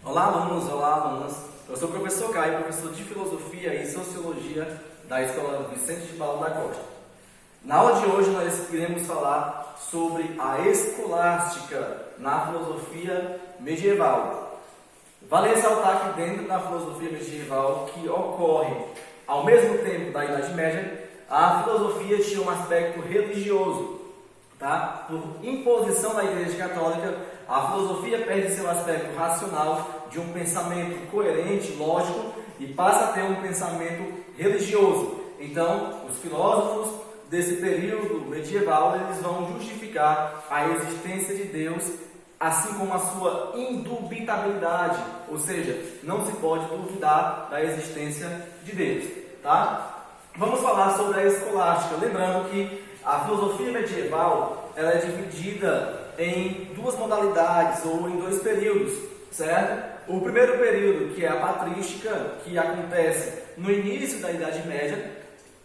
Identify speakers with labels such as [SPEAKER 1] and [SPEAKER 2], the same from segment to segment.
[SPEAKER 1] Olá, alunos, olá, alunas. Eu sou o professor Caio, professor de Filosofia e Sociologia da Escola Vicente de Paulo da Costa. Na aula de hoje nós iremos falar sobre a escolástica na filosofia medieval. Vale ressaltar que dentro da filosofia medieval, que ocorre ao mesmo tempo da Idade Média, a filosofia tinha um aspecto religioso. Por imposição da Igreja Católica, a filosofia perde seu aspecto racional de um pensamento coerente, lógico, e passa a ter um pensamento religioso. Então, os filósofos desse período medieval, eles vão justificar a existência de Deus, assim como a sua indubitabilidade, ou seja, não se pode duvidar da existência de Deus. Vamos falar sobre a escolástica, lembrando que a filosofia medieval ela é dividida em duas modalidades ou em dois períodos, certo? O primeiro período, que é a patrística, que acontece no início da Idade Média,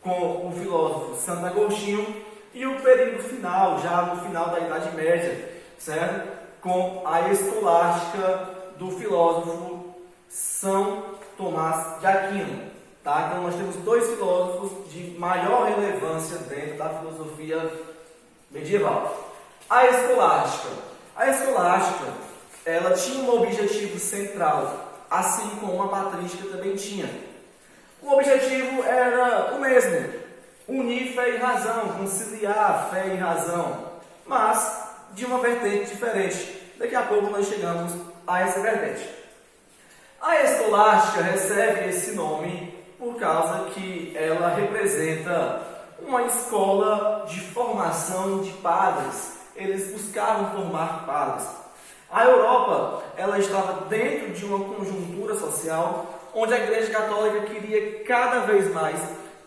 [SPEAKER 1] com o filósofo Santo Agostinho, e o período final, já no final da Idade Média, certo? Com a escolástica do filósofo São Tomás de Aquino. Então nós temos dois filósofos de maior relevância dentro da filosofia medieval. A escolástica. A escolástica, ela tinha um objetivo central, assim como a patrística também tinha. O objetivo era o mesmo: unir fé e razão, conciliar fé e razão, mas de uma vertente diferente. Daqui a pouco nós chegamos a essa vertente. A escolástica recebe esse nome por causa que ela representa uma escola de formação de padres. Eles buscavam formar padres. A Europa, ela estava dentro de uma conjuntura social onde a Igreja Católica queria cada vez mais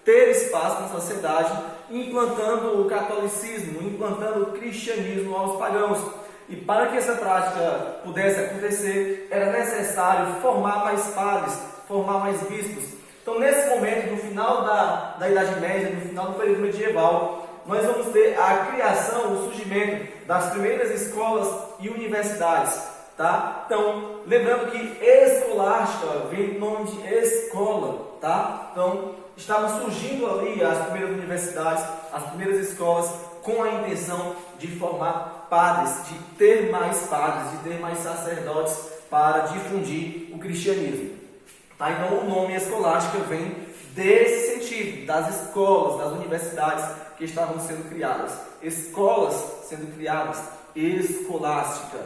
[SPEAKER 1] ter espaço na sociedade, implantando o catolicismo, implantando o cristianismo aos pagãos. E para que essa prática pudesse acontecer, era necessário formar mais padres, formar mais bispos. Então, nesse momento, no final da Idade Média, no final do período medieval, nós vamos ter a criação, o surgimento das primeiras escolas e universidades. Então, lembrando que escolástica vem do nome de escola. Então, estavam surgindo ali as primeiras universidades, as primeiras escolas, com a intenção de formar padres, de ter mais padres, de ter mais sacerdotes para difundir o cristianismo. Então, o nome escolástica vem desse sentido, das escolas, das universidades que estavam sendo criadas. Escolas sendo criadas, escolástica,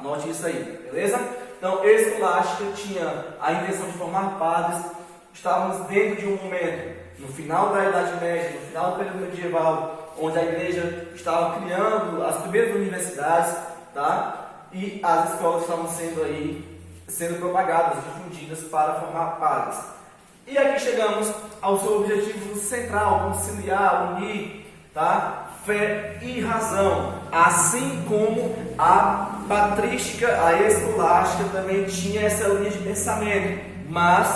[SPEAKER 1] Note isso aí, beleza? Então, escolástica tinha a intenção de formar padres. Estávamos dentro de um momento, no final da Idade Média, no final do período medieval, onde a igreja estava criando as primeiras universidades, E as escolas estavam sendo propagadas, difundidas para formar padres. E aqui chegamos ao seu objetivo central: conciliar, unir, fé e razão. Assim como a patrística, a escolástica também tinha essa linha de pensamento, mas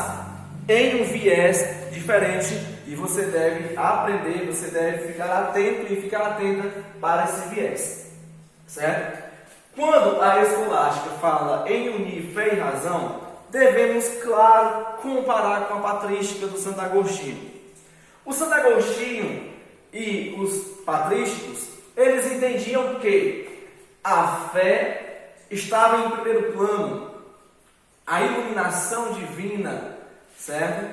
[SPEAKER 1] em um viés diferente, e você deve aprender, você deve ficar atento e ficar atenta para esse viés, certo? Quando a escolástica fala em unir fé e razão, devemos, claro, comparar com a patrística do Santo Agostinho. O Santo Agostinho e os patrísticos, eles entendiam que a fé estava em primeiro plano, a iluminação divina, certo?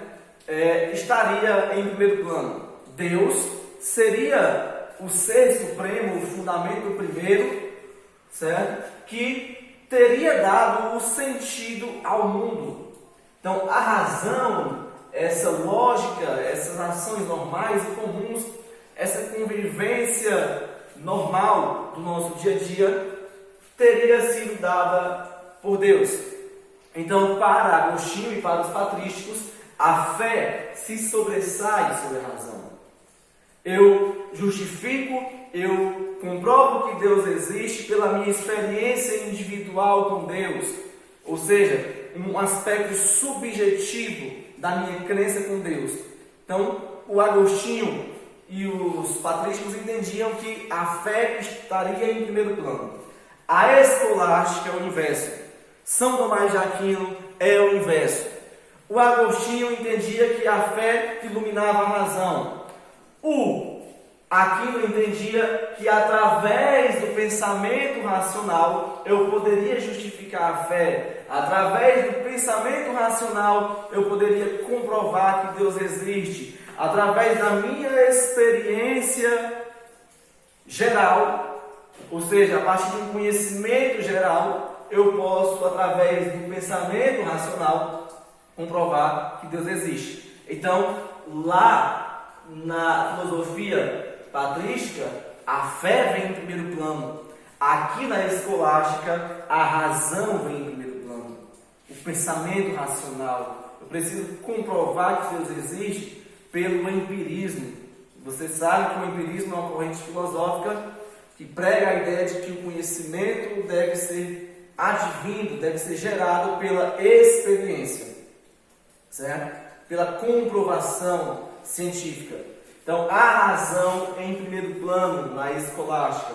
[SPEAKER 1] Estaria em primeiro plano. Deus seria o ser supremo, o fundamento primeiro, certo? Que teria dado o sentido ao mundo. Então, a razão, essa lógica, essas ações normais e comuns, essa convivência normal do nosso dia a dia, teria sido dada por Deus. Então, para Agostinho e para os patrísticos, a fé se sobressai sobre a razão. Eu justifico, eu comprovo que Deus existe pela minha experiência individual com Deus. Ou seja, um aspecto subjetivo da minha crença com Deus. Então, o Agostinho e os patrísticos entendiam que a fé estaria em primeiro plano. A escolástica é o inverso. São Tomás de Aquino é o inverso. O Agostinho entendia que a fé iluminava a razão. O Aquino entendia que através do pensamento racional eu poderia justificar a fé. Através do pensamento racional eu poderia comprovar que Deus existe. Através da minha experiência geral, ou seja, a partir de um conhecimento geral, eu posso, através do pensamento racional, comprovar que Deus existe. Então, lá na filosofia patrística, a fé vem em primeiro plano. Aqui na escolástica, a razão vem em primeiro plano. O pensamento racional. Eu preciso comprovar que Deus existe pelo empirismo. Você sabe que o empirismo é uma corrente filosófica que prega a ideia de que o conhecimento deve ser advindo, deve ser gerado pela experiência, certo? Pela comprovação científica. Então, a razão em primeiro plano na escolástica,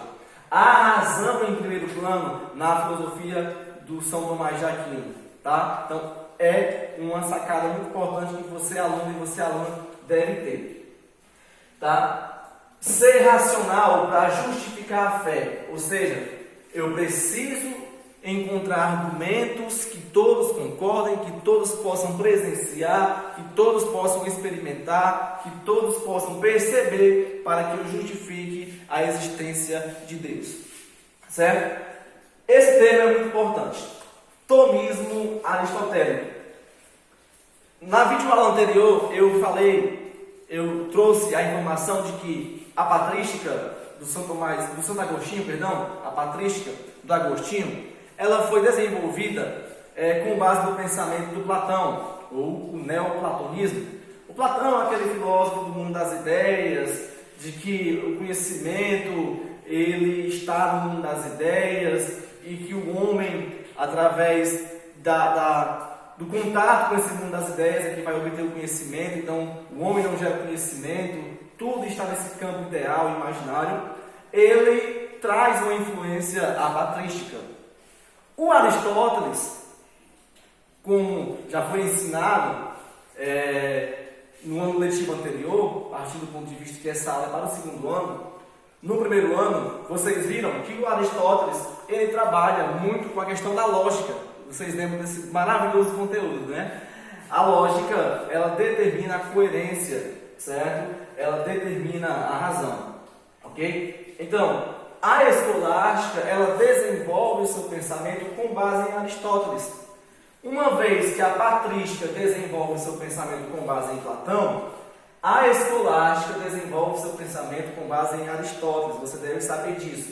[SPEAKER 1] a razão em primeiro plano na filosofia do São Tomás de Aquino, tá? Então, é uma sacada muito importante que você, aluno e você, aluna, deve ter, tá? Ser racional para justificar a fé, ou seja, eu preciso encontrar argumentos que todos concordem, que todos possam presenciar, que todos possam experimentar, que todos possam perceber para que eu justifique a existência de Deus, certo? Esse tema é muito importante. Tomismo aristotélico. Na videoaula anterior eu trouxe a informação de que a patrística do Santo Agostinho, a patrística do Agostinho, ela foi desenvolvida com base no pensamento do Platão, ou o neoplatonismo. O Platão é aquele filósofo do mundo das ideias, de que o conhecimento ele está no mundo das ideias e que o homem, através do contato com esse mundo das ideias, é que vai obter o conhecimento. Então, o homem não gera conhecimento, tudo está nesse campo ideal, imaginário. Ele traz uma influência patrística. O Aristóteles, como já foi ensinado no ano letivo anterior, partindo do ponto de vista que essa aula é para o segundo ano, no primeiro ano, vocês viram que o Aristóteles ele trabalha muito com a questão da lógica. Vocês lembram desse maravilhoso conteúdo, né? A lógica, ela determina a coerência, certo? Ela determina a razão, ok? Então, a escolástica, ela desenvolve o seu pensamento com base em Aristóteles. Uma vez que a patrística desenvolve o seu pensamento com base em Platão, a escolástica desenvolve o seu pensamento com base em Aristóteles. Você deve saber disso.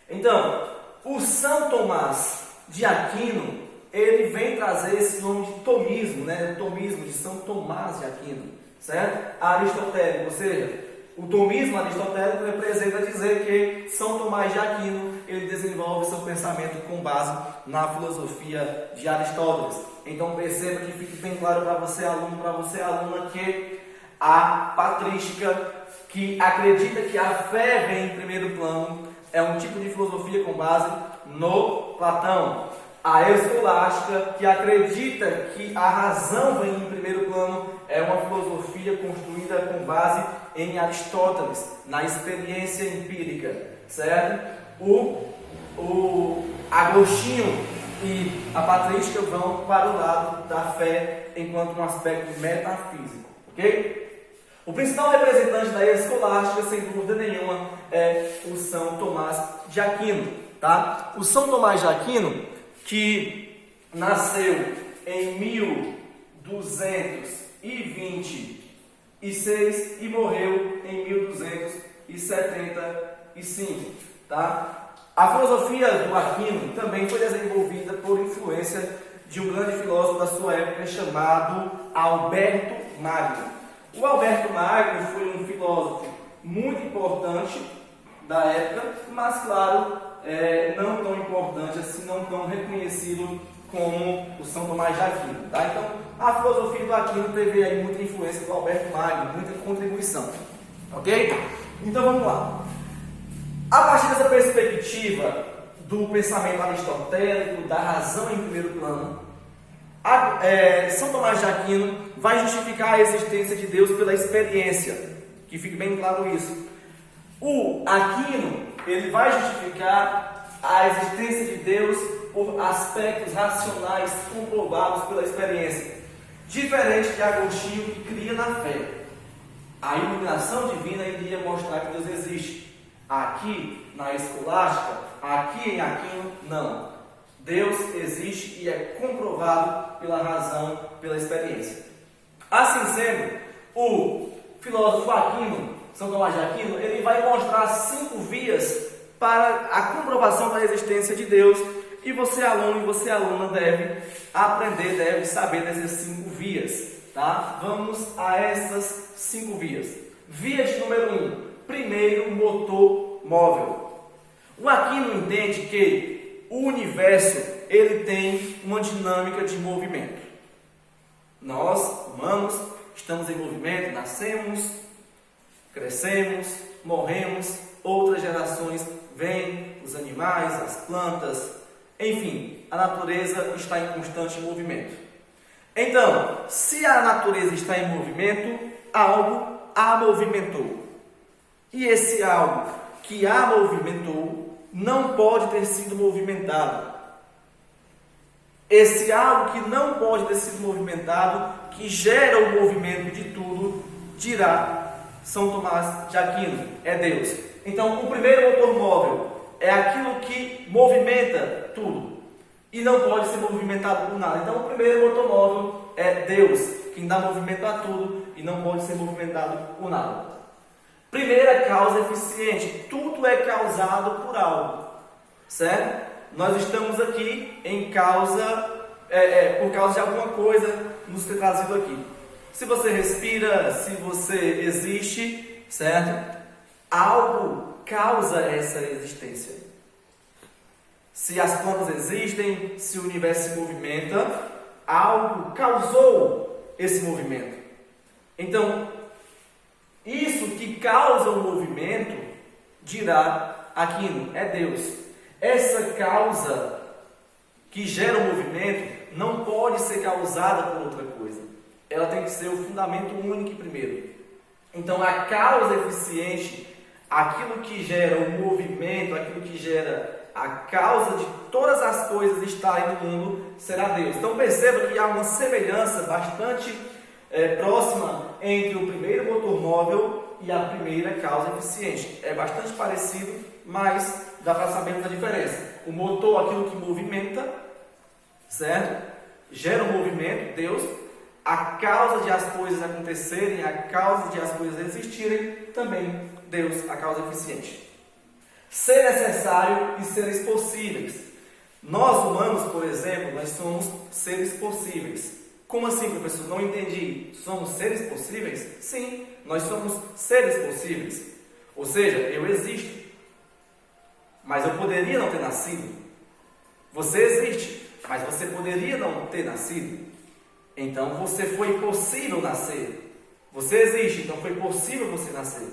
[SPEAKER 1] Então, o São Tomás de Aquino, ele vem trazer esse nome de tomismo, né? O tomismo de São Tomás de Aquino, certo? Aristotélico, ou seja, o tomismo aristotélico representa dizer que São Tomás de Aquino ele desenvolve seu pensamento com base na filosofia de Aristóteles. Então perceba que fique bem claro para você, aluno, para você, aluna, que a patrística, que acredita que a fé vem em primeiro plano, é um tipo de filosofia com base no Platão. A escolástica, que acredita que a razão vem em primeiro plano, é uma filosofia construída com base em Aristóteles, na experiência empírica, certo? O Agostinho e a patrística vão para o lado da fé enquanto um aspecto metafísico, ok? O principal representante da escolástica, sem dúvida nenhuma, é o São Tomás de Aquino, tá? O São Tomás de Aquino, que nasceu em 1226 e morreu em 1275, tá? A filosofia do Aquino também foi desenvolvida por influência de um grande filósofo da sua época chamado Alberto Magno. O Alberto Magno foi um filósofo muito importante da época, mas claro, não tão importante assim, não tão reconhecido como o São Tomás de Aquino, tá? Então, a filosofia do Aquino teve aí muita influência do Alberto Magno, muita contribuição, ok? Então, vamos lá. A partir dessa perspectiva do pensamento aristotélico, da razão em primeiro plano, São Tomás de Aquino vai justificar a existência de Deus pela experiência, que fique bem claro isso. O Aquino, ele vai justificar a existência de Deus por aspectos racionais comprovados pela experiência, diferente de Agostinho, que cria na fé. A iluminação divina iria mostrar que Deus existe. Aqui, na escolástica, aqui em Aquino, não. Deus existe e é comprovado pela razão, pela experiência. Assim sendo, o filósofo Aquino, São Tomás de Aquino, ele vai mostrar 5 vias para a comprovação da existência de Deus, e você, aluno e você, aluna, deve aprender, deve saber dessas 5 vias, tá? Vamos a essas 5 vias. Via de número 1, primeiro, motor móvel. O Aquino entende que o universo, ele tem uma dinâmica de movimento. Nós, humanos, estamos em movimento, nascemos, crescemos, morremos, outras gerações vêm, os animais, as plantas, enfim, a natureza está em constante movimento. Então, se a natureza está em movimento, algo a movimentou. E esse algo que a movimentou não pode ter sido movimentado. Esse algo que não pode ter sido movimentado, que gera o movimento de tudo, dirá São Tomás de Aquino, é Deus. Então, o primeiro motor móvel é aquilo que movimenta tudo e não pode ser movimentado por nada. Então, o primeiro motor móvel é Deus, quem dá movimento a tudo e não pode ser movimentado por nada. Primeira causa eficiente: tudo é causado por algo, certo? Nós estamos aqui em causa, por causa de alguma coisa nos ter trazido aqui. Se você respira, se você existe, certo? Algo causa essa existência. Se as plantas existem, se o universo se movimenta, algo causou esse movimento. Então, isso que causa o movimento, dirá Aquino, é Deus. Essa causa que gera o movimento não pode ser causada por outra coisa. Ela tem que ser o fundamento único primeiro. Então, a causa eficiente, aquilo que gera o movimento, aquilo que gera a causa de todas as coisas estarem no mundo, será Deus. Então, perceba que há uma semelhança bastante próxima entre o primeiro motor móvel e a primeira causa eficiente. É bastante parecido, mas dá para saber a diferença. O motor, aquilo que movimenta, certo? Gera um movimento, Deus. A causa de as coisas acontecerem, a causa de as coisas existirem, também Deus, a causa eficiente. Ser necessário e seres possíveis. Nós humanos, por exemplo, nós somos seres possíveis. Como assim, professor? Não entendi. Somos seres possíveis? Sim, nós somos seres possíveis. Ou seja, eu existo, mas eu poderia não ter nascido. Você existe, mas você poderia não ter nascido. Então, você foi possível nascer. Você existe, então foi possível você nascer.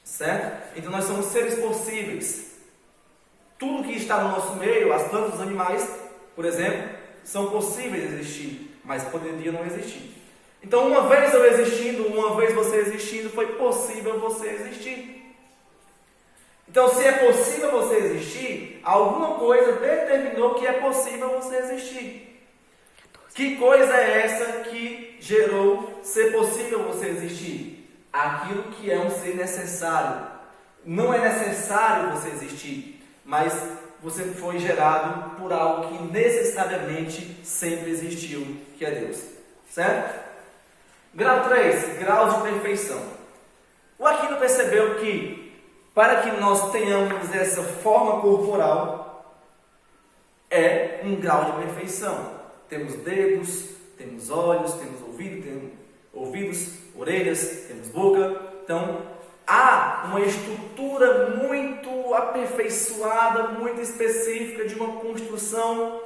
[SPEAKER 1] Certo? Então, nós somos seres possíveis. Tudo que está no nosso meio, as plantas, os animais, por exemplo, são possíveis de existir, mas poderiam não existir. Então, uma vez eu existindo, uma vez você existindo, foi possível você existir. Então, se é possível você existir, alguma coisa determinou que é possível você existir. Que coisa é essa que gerou ser possível você existir? Aquilo que é um ser necessário. Não é necessário você existir, mas você foi gerado por algo que necessariamente sempre existiu, que é Deus. Certo? Grau 3, graus de perfeição. O Aquino percebeu que, para que nós tenhamos essa forma corporal, é um grau de perfeição. Temos dedos, temos olhos, temos ouvidos, orelhas, temos boca. Então, há uma estrutura muito aperfeiçoada, muito específica de uma construção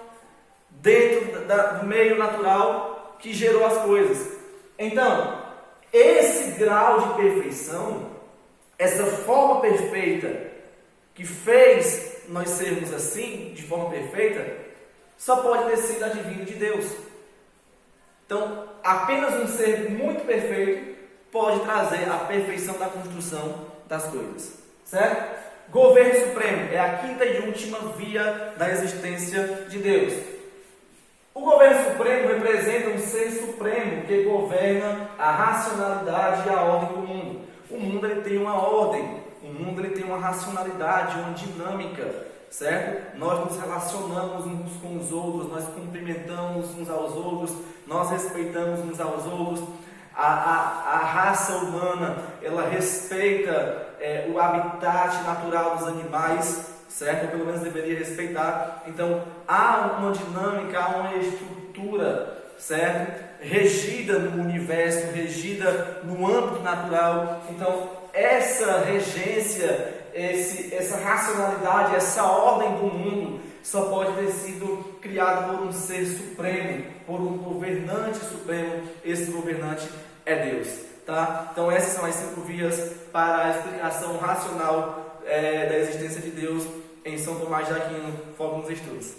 [SPEAKER 1] dentro do meio natural que gerou as coisas. Então, esse grau de perfeição, essa forma perfeita que fez nós sermos assim, de forma perfeita, só pode ter sido advindo de Deus. Então, apenas um ser muito perfeito pode trazer a perfeição da construção das coisas. Certo? Governo supremo é a quinta e última via da existência de Deus. O governo supremo representa um ser supremo que governa a racionalidade e a ordem do mundo. O mundo ele tem uma ordem, o mundo ele tem uma racionalidade, uma dinâmica, certo? Nós nos relacionamos uns com os outros, nós cumprimentamos uns aos outros, nós respeitamos uns aos outros. A raça humana, ela respeita o habitat natural dos animais, certo? Ou pelo menos deveria respeitar. Então, há uma dinâmica, há uma estrutura, certo? Regida no universo, regida no âmbito natural. Então, essa regência, essa racionalidade, essa ordem do mundo só pode ter sido criada por um ser supremo, por um governante supremo. Esse governante é Deus, tá? Então essas são as 5 vias para a explicação racional da existência de Deus em São Tomás de Aquino. Foco nos estudos.